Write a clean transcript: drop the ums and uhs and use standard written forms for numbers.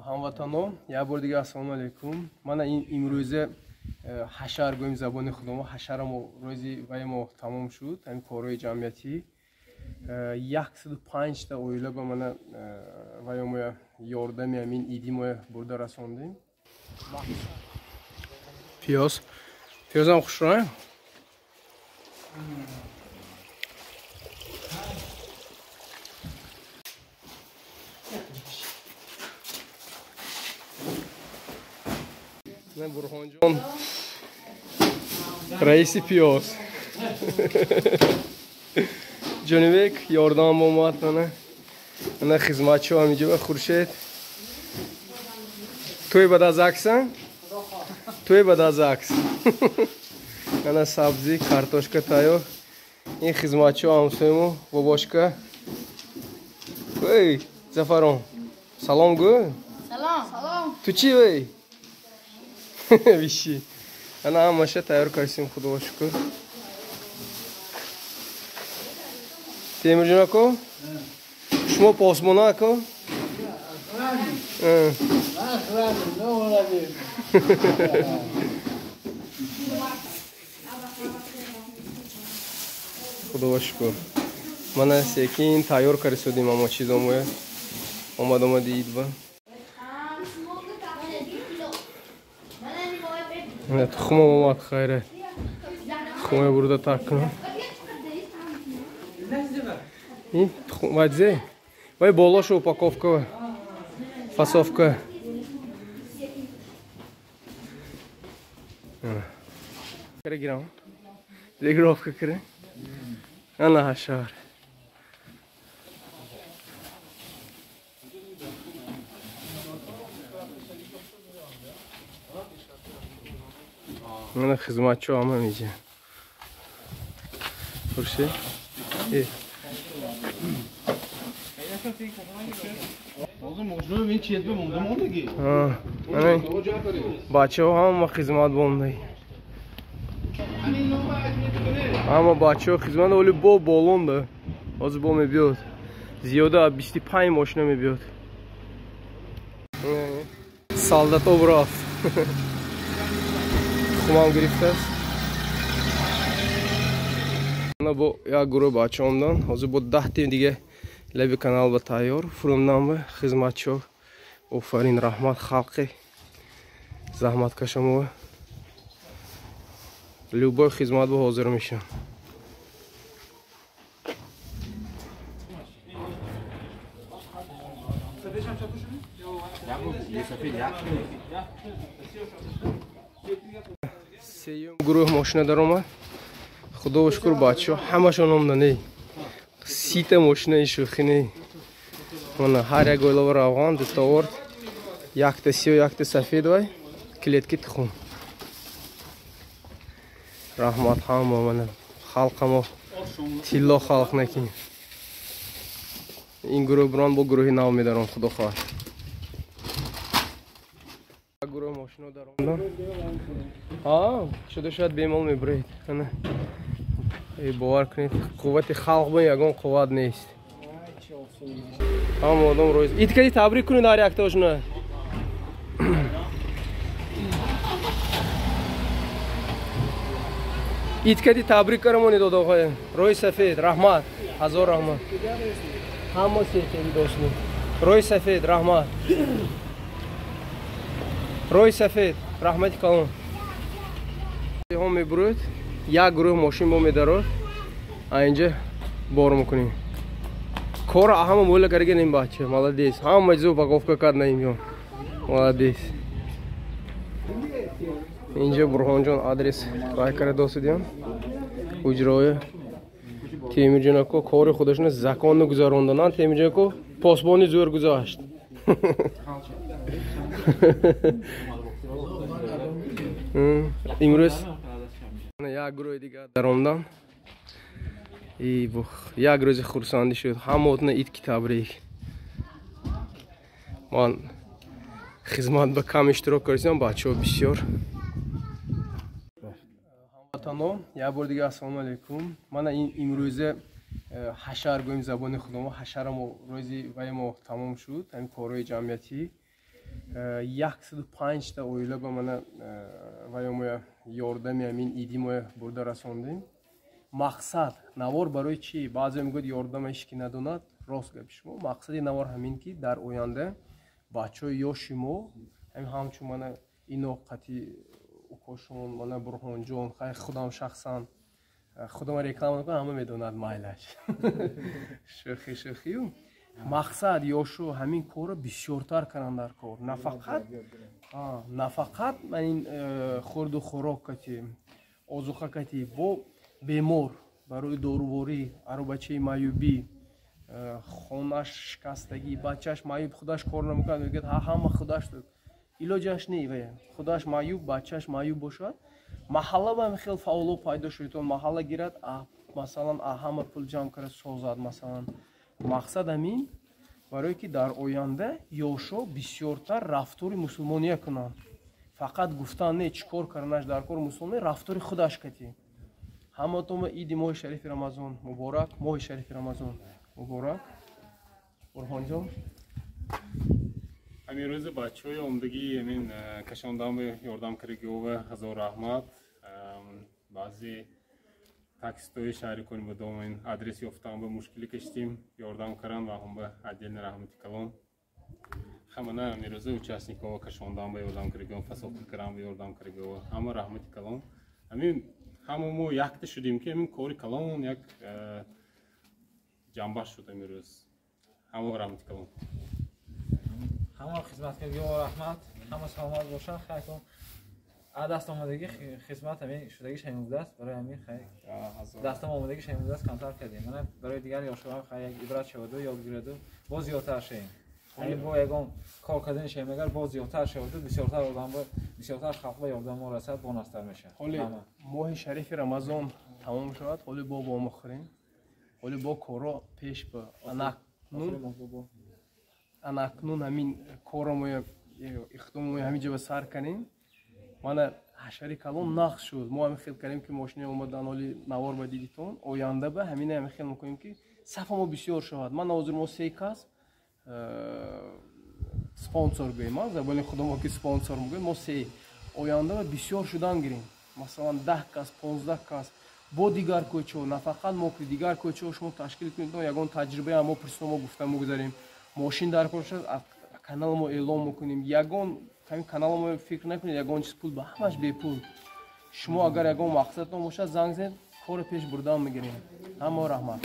ҳамватанон, як бор дига ассалому алайкум. Мана имрӯзе ҳашар гӯем забони худомо. Ҳашара мо рӯзи вай мо тамом шуд. Ҳамин корҳои ҷамъиятӣ 105 та оила ба мана вай мо ёрдами ҳамин иди мо бурда расондем. Пиёз. Пиёзам хушроҳ. Бурхонҷон раиси пиёз. ҷонибек ёрдам омад мана. Мана хизматчиҳо ҳаминҷо ба Хуршед. Туй ба дазаксан? Туй ба дазакс. Мана сабзи, картошка тайёр. Ин хизматчиҳо ҳамсоямо бобошка. Эй, Зафарон. Салом гӯ. Салом. Ту чӣ вей? Виши. Ана ҳамаша тайёр кардем, худоро шукр. Темирҷон ако? Шумо посбона ако? Худоро шукр. Мана секин тайёр кардем амо чизомо. Омади идба. Тухмам омад хайрат. Тухмай бурда так кунам. Ин тухм вадзе. Вай болоша упаковка. Фасовка. Кара гирам. Легровка кара. Ана ҳашар. Мана хизматчиҳо ҳама меҷа. Хуршед. Бачаҳо ҳама хизмат бондаи. Ҳама бачаҳо хизмат оли бо болонда. Ҳозир бо мебиёд. Зиёда 25 мошина мебиёд. Солдатов рафт. Тухмам гирифтааст. Мана бо як гурӯҳ бачаомдан ҳозир бо 10 тим дига лаби канал ба тайёр. Фурӯмдан ба хизматчиҳо офарин, раҳмат, халқи заҳматкашамо. Любой хизмат бо ҳозир мешавам. Сеюм гурӯҳ мошина даромад. Худоро шукр бачаҳо ҳамашон омдане. 30 та мошина шӯхине. Мана ҳар як оилава равған, дустовард, якта сиё, якта сафед вай, клетки тухм. Раҳмат ҳама мана халқамо тилло халқ накин. Ин гурӯҳ буран бо гурӯҳи нав медаром худо хоҳад. Гурӯҳ мошино даромдан. Шуда шояд бемол мебуред. Ана. Бовар кунед, қуввати халқ бо ягон қувват нест. Ҳама одам рӯз. Иткади табрик кунед ҳар яктошона. Иткади табрик карамонед одоғоя. Рӯи сафед, раҳмат, ҳазор раҳмат. Ҳама сехеди дошни. Рӯи сафед, раҳмат. Рӯи сафед, раҳмати калон. Ҳо мебуред, як гурӯҳ мошин бо медарод. Аинҷа бор мекунем. Кора ҳама мола каргенем бача, молодец. Ҳама ҷо упаковка кардем ё. Молодец. Инҷа Бурхонҷон адрес рай карда досидем. Уҷроя. Темирҷон ако кори худашона законно гузарондан. Темирҷон ако посбони зӯр гузашт. Имрӯз як гурӯҳи дига даромдан. Як рӯзи хурсандӣ шуд. Ҳамотна ид ки табрик. Ман хизмат ба кам иштирок кардам, бачаҳо бисёр. Ҳамватанон, як бор дига ассалому алайкум. Мана имрӯзе ҳашар гӯем забони худомо ҳашарамо рӯзи ваймо тамом шуд ҳамин корҳои ҷамъиятӣ 105 та оила ба мана ваймо ёрдами ҳамин иди мо бурда расондем. мақсад навор барои чӣ? Баъзе мегӯяд ёрдама ҳечки надонад. Рост гапи шумо. мақсади навор ҳамин ки дар оянда бачаҳои ёши мо ҳамчун мана иноқати укошон мана бурҳонҷон хай худам шахсан худам реклама мекунам ҳама медонад майлаш шӯхию мақсад ёшо ҳамин корро бисёртар кардан дар кор на фақат ин хурду хӯрок кати озуқа кати бо бемор барои доруворӣ арубачаи маъюбӣ хонаш шикастагӣ бачаш маъюб худаш кор намекунад мегӯяд ҳама худаш илоҷаш не худаш маъюб бачаш маъюб бошад маҳалла ба хел фаъоло пайдо шуд маҳалла гирад масалан ҳама пул ҷамъ карда созад масалан мақсад ҳамин барое ки дар оянда ёшо бисёртар рафтори мусулмония кунанд фақат гуфтан не чӣ кор карданаш дар кори мусулмон рафтори худаш кати ҳаматон иди моҳи шарифи рамазон муборак моҳи шарифи рамазон муборак бурҳонҷон ҳамин рӯзи бачаҳои омдагии ҳамин кашондан ба ёрдамкаригиҳова ҳазор раҳмат баъзе таксистои шаҳри кони будом ин адрес ёфтан ба мушкилӣ кашидем ёрдам кардан ва ҳам ба отдельно раҳмати калон ҳамана ҳамин рӯза участникҳо кашондан ба ёрдамкаригиҳо фасохӣ кардан ба ёрдамкаригиҳо ҳама раҳмати калон ҳамин ҳама мо якта шудем ки ҳамин кори калон як ҷанба шуд ҳамин рӯз ҳама раҳмати калон ҳама хизматкаргиҳо раҳмат ҳама саломат бошанд хайкон даст омадагӣ хизмат ҳамин шудагиш ҳамин будааст барои ҳамин хай дастам омадагиш ҳамин будааст камтар кардем мана барои дигар ёшоҳо хай як ибрат шаваду ёд гираду боз зиёдтар шавем ҳамин бо ягон кор кардани шавем агар боз зиёдтар шаваду бисёртар халқба ёрдамо расад бонастар мешавад ҳоли моҳи шарифи рамазон тамом шавад ҳоли бо мохӯрем ҳоли бо корро пеш ба анакнун ҳамин корро иқтидомо ҳамин ҷо ба сар канем мана ҳашари калон нақс шуд мо ҳамин хел кардем ки мошине омадан ҳоли навор ба дидитон оянда ба ҳамина ҳамин хел мекунем ки сафамо бисёр шавад ман ҳозир мо се кас спонсор гӯем забони худомо ки спонсор мегӯем мо се оянда ба бисёр шудан гирем масалан 10 кас 15 кас бо дигар кӯчаҳо на фақат мо ки дигар кӯчаҳо шумо ташкил кунед ягон таҷрибаи мо пурсино мо гуфта мегузарем мошин дар кор шуд канал мо эълон мекунем ягон ҳамин канал мо фикр накунед ягон чиз пул ба ҳамаш бепул шумо агар ягон мақсадтон бошад занг занед кори пеш бурдан мегирем ҳама раҳмат